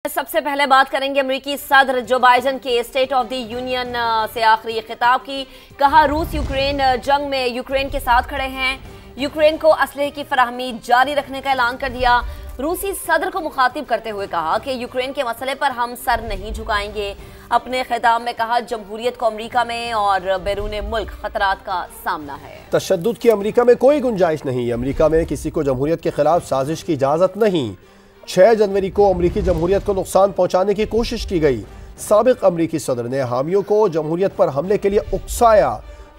सबसे पहले बात करेंगे अमेरिकी सदर जो बाइडेन के स्टेट ऑफ द यूनियन से आखिरी खिताब की। कहा रूस यूक्रेन जंग में यूक्रेन के साथ खड़े हैं, यूक्रेन को असलहे की फराहमी जारी रखने का ऐलान कर दिया। रूसी सदर को मुखातिब करते हुए कहा कि यूक्रेन के मसले पर हम सर नहीं झुकाएंगे। अपने खिताब में कहा जमहूरियत को अमेरिका में और बैरून मुल्क खतरात का सामना है। तशद्दुद की अमेरिका में कोई गुंजाइश नहीं, अमेरिका में किसी को जमहूरियत के खिलाफ साजिश की इजाजत नहीं। 6 जनवरी को अमरीकी जमहूरियत को नुकसान पहुंचाने की कोशिश की गई। साबिक अमरीकी सदर ने हामियों को जमहूरियत पर हमले के लिए उकसाया।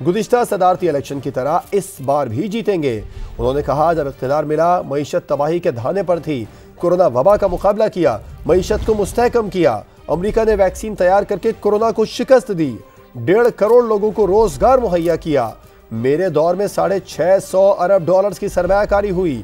गुज़िश्ता सदारती इलेक्शन की तरह इस बार भी जीतेंगे। उन्होंने कहा जब इख्तियार मिला मईशत तबाही के धाने पर थी, कोरोना वबा का मुकाबला किया, मईशत को मुस्तहकम किया। अमरीका ने वैक्सीन तैयार करके कोरोना को शिकस्त दी, 1.5 करोड़ लोगों को रोजगार मुहैया किया। मेरे दौर में $650 अरब की सरमायाकारी हुई।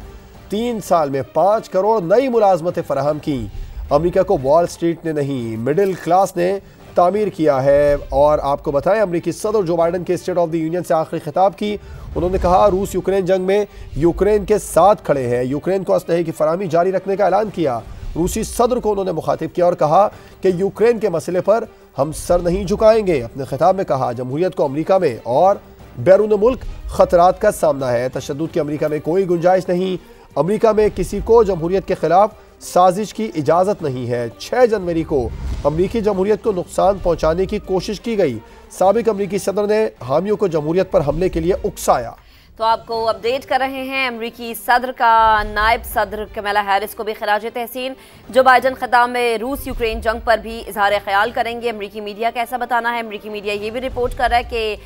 3 साल में 5 करोड़ नई मुलाजमतें फराहम की। अमेरिका को वॉल स्ट्रीट ने नहीं, मिडिल क्लास ने तामीर किया है। और आपको बताएं अमेरिकी सदर जो बाइडेन के स्टेट ऑफ द यूनियन से आखिरी खिताब की। उन्होंने कहा रूस यूक्रेन जंग में यूक्रेन के साथ खड़े हैं, यूक्रेन को असलहे की फराहमी जारी रखने का ऐलान किया। रूसी सदर को उन्होंने मुखातिब किया और कहा कि यूक्रेन के मसले पर हम सर नहीं झुकाएंगे। अपने खिताब में कहा जमहूरियत को अमेरिका में और बैरून मुल्क खतरात का सामना है। तशद्दुद की अमेरिका में कोई गुंजाइश नहीं, अमेरिका में किसी को जमहूरियत के खिलाफ साजिश की इजाज़त नहीं है। 6 जनवरी को अमरीकी जमहूरियत को नुकसान पहुंचाने की कोशिश की गई। साबिक अमरीकी सदर ने हामियों को जमहूरियत पर हमले के लिए उकसाया। तो आपको अपडेट कर रहे हैं अमरीकी सदर का नायब सदर कमला हैरिस को भी खिराज तहसीन। जो बाइडेन खिताब में रूस यूक्रेन जंग पर भी इजहार ख्याल करेंगे। अमरीकी मीडिया का ऐसा बताना है। अमरीकी मीडिया ये भी रिपोर्ट कर रहा है कि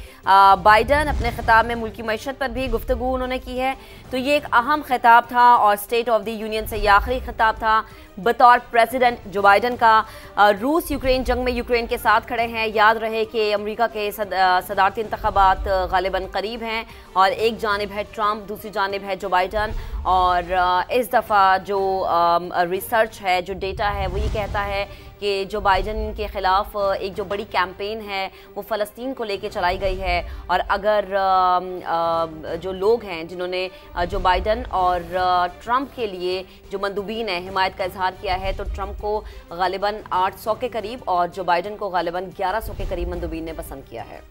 बाइडेन अपने खिताब में मुल्की मईशत पर भी गुफ्तगू उन्होंने की है। तो ये एक अहम खिताब था और स्टेट ऑफ द यूनियन से यह आखिरी खिताब था बतौर प्रेसिडेंट जो बाइडेन का। रूस यूक्रेन जंग में यूक्रेन के साथ खड़े हैं। याद रहे कि अमेरिका के सदारती इंतखाबात गालिबन करीब हैं और एक जानिब है ट्रंप, दूसरी जानिब है जो बाइडेन। और इस दफ़ा जो रिसर्च है, जो डेटा है, वो ये कहता है कि जो बाइडेन के ख़िलाफ़ एक जो बड़ी कैंपेन है वो फ़लस्तीन को लेके चलाई गई है। और अगर जो लोग हैं जिन्होंने जो बाइडेन और ट्रंप के लिए जो मंदूबीन है हिमायत का इजहार किया है, तो ट्रंप को गालिबन 800 के करीब और जो बाइडेन को गालिबन 1100 के करीब मंदूबीन ने पसंद किया है।